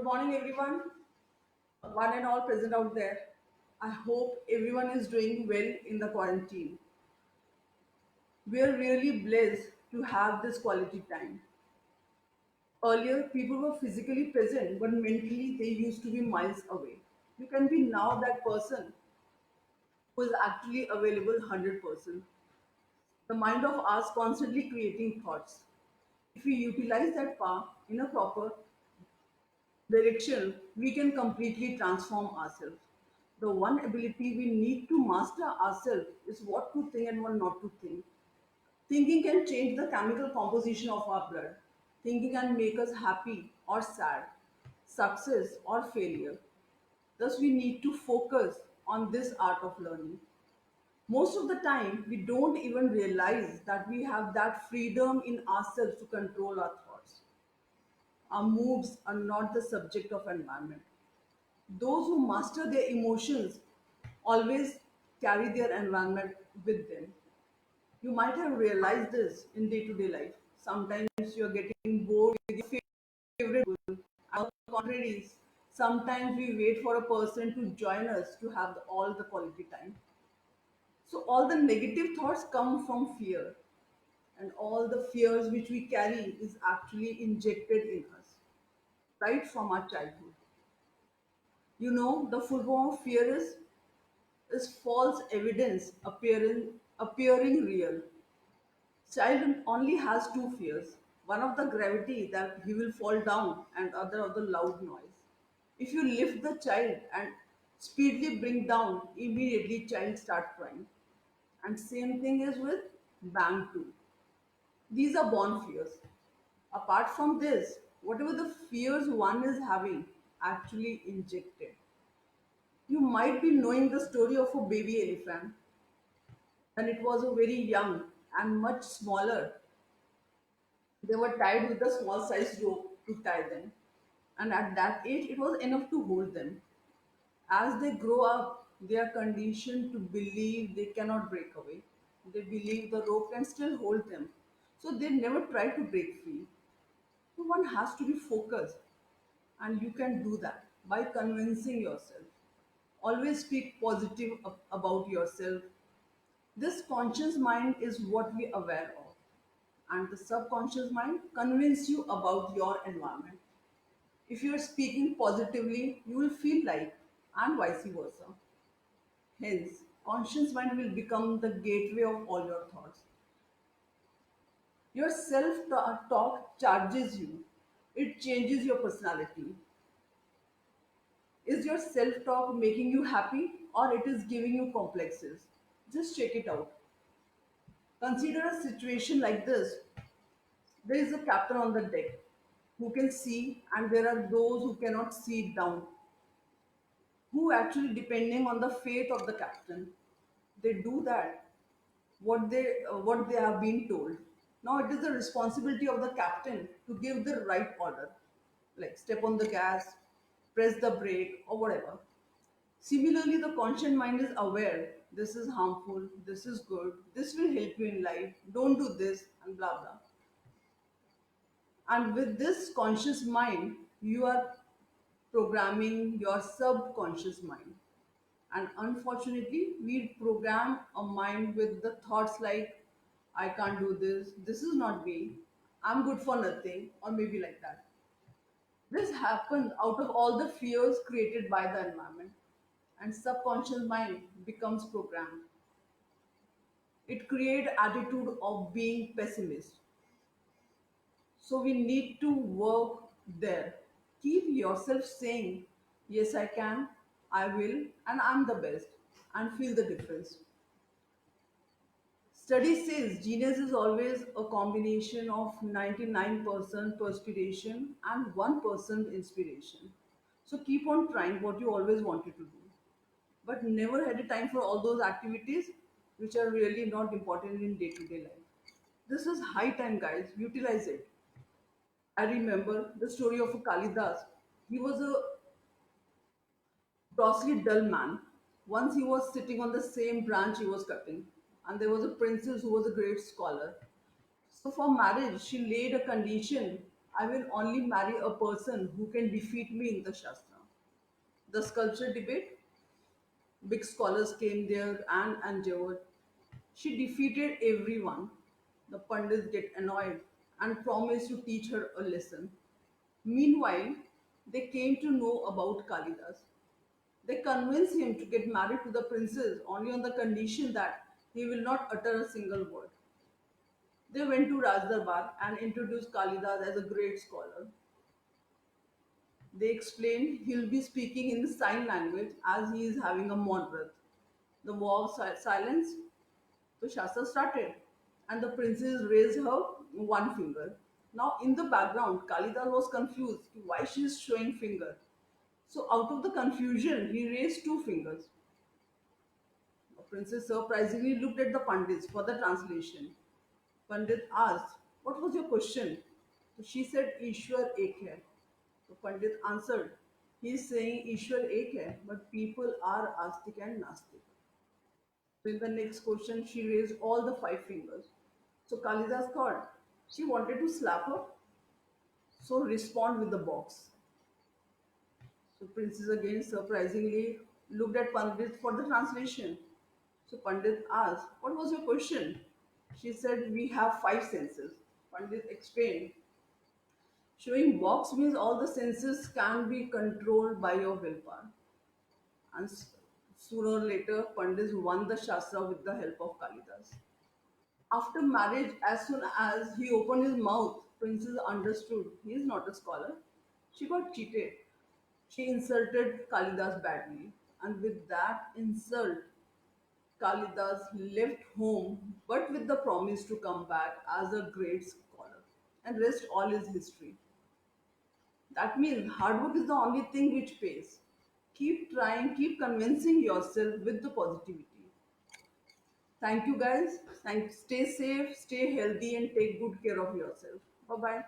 Good morning, everyone, one and all present out there. I hope everyone is doing well in the quarantine. We are really blessed to have this quality time. Earlier, people were physically present, but mentally they used to be miles away. You can be now that person who is actually available 100%. The mind of us constantly creating thoughts. If we utilize that power in a proper direction, we can completely transform ourselves. The one ability we need to master ourselves is what to think and what not to think. Thinking can change the chemical composition of our blood. Thinking can make us happy or sad, success or failure. Thus, we need to focus on this art of learning. Most of the time, we don't even realize that we have that freedom in ourselves to control our thoughts. Our moods are not the subject of environment. Those who master their emotions always carry their environment with them. You might have realized this in day to day life. Sometimes you're getting bored with your favorite people. On the contrary, sometimes we wait for a person to join us to have all the quality time. So, all the negative thoughts come from fear, and all the fears which we carry is actually injected in us right from our childhood. The full form of fear is false evidence appearing real. Child only has two fears. One of the gravity that he will fall down and other of the loud noise. If you lift the child and speedily bring down, immediately child start crying. And same thing is with bang too. These are born fears. Apart from this, whatever the fears one is having actually injected. You might be knowing the story of a baby elephant when it was a very young and much smaller. They were tied with a small sized rope to tie them. And at that age, it was enough to hold them. As they grow up, they are conditioned to believe they cannot break away. They believe the rope can still hold them. So they never try to break free. So one has to be focused, and you can do that by convincing yourself. Always speak positive about yourself. This conscious mind is what we aware of, and the subconscious mind convince you about your environment. If you are speaking positively, you will feel like, and vice versa. Hence, conscious mind will become the gateway of all your thoughts. Your self talk charges you, it changes your personality. Is your self talk making you happy or it is giving you complexes? Just check it out. Consider a situation like this. There is a captain on the deck who can see, and there are those who cannot see it down, who actually depending on the faith of the captain. They do that what they have been told. Now it is the responsibility of the captain to give the right order, like step on the gas, press the brake, or whatever. Similarly, the conscious mind is aware this is harmful, this is good, this will help you in life, don't do this, and blah blah. And with this conscious mind, you are programming your subconscious mind. And unfortunately, we program a mind with the thoughts like, I can't do this, this is not me, I'm good for nothing, or maybe like that. This happens out of all the fears created by the environment, and subconscious mind becomes programmed. It creates attitude of being pessimist. So we need to work there. Keep yourself saying, yes, I can, I will, and I'm the best, and feel the difference. Study says genius is always a combination of 99% perspiration and 1% inspiration. So keep on trying what you always wanted to do, but never had a time for all those activities which are really not important in day to day life. This is high time, guys. Utilize it. I remember the story of a Kalidas. He was a grossly dull man. Once he was sitting on the same branch he was cutting, and there was a princess who was a great scholar. So for marriage, she laid a condition. I will only marry a person who can defeat me in the Shastra. The sculpture debate, big scholars came there and endeavored. She defeated everyone. The Pandits get annoyed and promised to teach her a lesson. Meanwhile, they came to know about Kalidas. They convinced him to get married to the princess only on the condition that he will not utter a single word. They went to Rajdarbar and introduced Kalidas as a great scholar. They explained he'll be speaking in sign language as he is having a monograph. The war of silence, so Shastra started, and the princess raised her one finger. Now, in the background, Kalidas was confused why she is showing finger. So, out of the confusion, he raised two fingers. The princess surprisingly looked at the Pandits for the translation. Pandit asked, "What was your question?" So she said, "Ishwar ek hai." So Pandit answered, "He is saying Ishwar ek hai, but people are astic and nastic." So in the next question, she raised all the five fingers. So Kalidas thought she wanted to slap her, so respond with the box. So Princess again surprisingly looked at Pandit for the translation. So Pandit asked, "What was your question?" She said, "We have five senses." Pandit explained, "Showing box means all the senses can be controlled by your willpower." And sooner or later, Pandit won the Shastra with the help of Kalidas. After marriage, as soon as he opened his mouth, Princess understood he is not a scholar. She got cheated. She insulted Kalidas badly. And with that insult, Kalidas left home but with the promise to come back as a great scholar. And rest all is history. That means hard work is the only thing which pays. Keep trying, keep convincing yourself with the positivity. Thank you guys. Stay safe, stay healthy, and take good care of yourself. Bye bye.